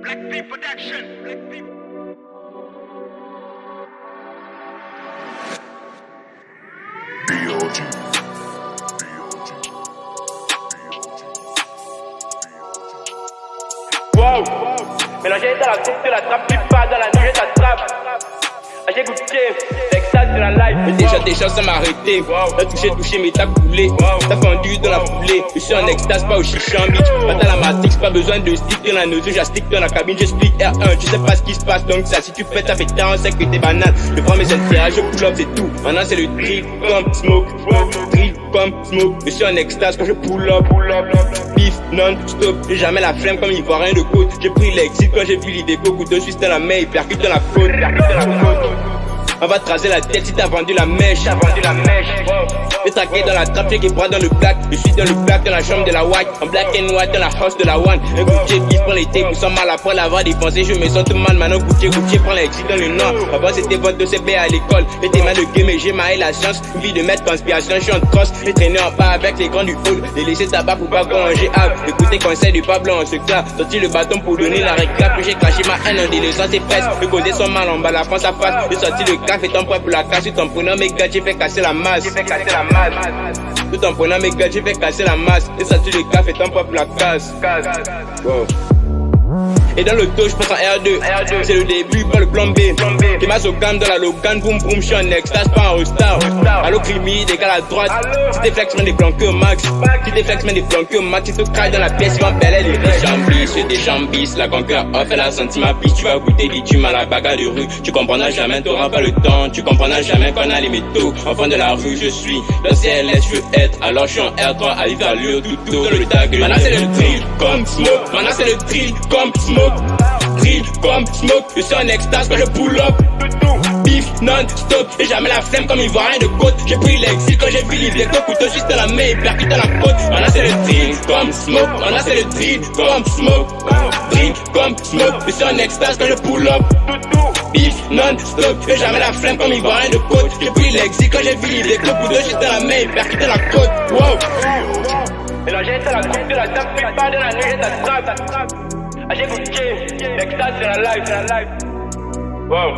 Black P Production. Black P. B.O.G. Wow, mélanger dans la coupe de la trappe, plus pas dans la nuit, je t'attrape. J'ai goûté, l'extase de la life. Mais déjà sans m'arrêter. T'as touché, mais t'as coulé. T'as fendu dans la foulée. Je suis en extase, pas au chichon, bitch. Pas dans la matrix, pas besoin de stick dans la nausée. J'astick dans la cabine, j'explique R1. Tu sais pas ce qui se passe, donc ça, si tu fais ta fête, on sait que t'es banane. Je prends mes intérêts, je pull up, c'est tout. Maintenant, c'est le drill comme smoke. Drill comme smoke. Je suis en extase quand je pull up. Beef non-stop. J'ai jamais la flemme comme ivoirien de côte. J'ai pris l'exit quand j'ai vu l'idée. Couteau suisse dans la main, il percute dans la faute. On va te raser la tête si t'as vendu la mèche. J'ai traqué dans la trappe, j'ai qui bras dans le black. Je suis dans le black, dans la chambre de la white. En black and white, dans la house de la one. Un Gucci qui prend les tapes, nous sommes mal après l'avoir défoncé. Je me sens tout mal, maintenant Gucci prend l'exit dans le nord. Avant c'était votre de CB à l'école. J'étais mal de game et j'ai maillé la science. Une vie de maître conspiration, je suis en cross. J'ai traîné en bas avec les grands du hall. J'ai laissé tabac pour pas manger hâte. Écoutez conseil du Pablo en secret. Sorti le bâton pour donner la réclame. Puis j'ai craché ma haine en délaissant ses fesses. Le côté son mal en bas, la France à face. J'ai sorti le café, ton prêt pour la casse. Tout en prenant mes gars, j'ai fait casser la masse. Tout en prenant mes gars, j'ai fait casser la masse. Et sorti le café, ton prêt pour la casse. Wow. Et dans le dos, je prends un R2. C'est le début, pas le plan B. Qui m'a Sogan dans la Logan, boum boum, je suis en extase, pas en star. Allo crimi, des gars à droite. Si t'es flex, man, des plans que max. Si t'es flex, man, des plans que max. Si tu craques dans la pièce, ils vont belle, les jambis, c'est des jambis. La conquête off, elle a senti ma piste. Tu vas goûter du tuma à la bagarre de rue. Tu comprendras jamais, t'auras pas le temps. Tu comprendras jamais qu'on a les métaux. Enfant de la rue, je suis. Dans CLS, je veux être. Alors je suis en R3, à vivre à l'heure, tout dans le tag. Maintenant c'est le drill comme smoke. Maintenant c'est le drill comme smoke. Drill comme smoke, je suis en extase quand je pull up. Beef non-stop, et jamais la flemme comme ivoirien de côte. J'ai pris l'exil quand j'ai vu l'idée, couteau juste dans la main, il percute dans la côte. Maintenant c'est le drill comme smoke, maintenant c'est le drill comme smoke. Drill comme smoke, je suis en extase quand je pull up. Beef non-stop, et jamais la flemme comme ivoirien de côte. J'ai pris l'exil quand j'ai vu l'idée, couteau juste dans la main, il percute dans la côte. Wow. Mélanger dans la coupe de la table, puis pas dans la nuit, je t'attrape. J'ai goûté, l'extase c'est la life. Wow.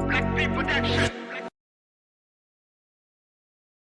Black P Production.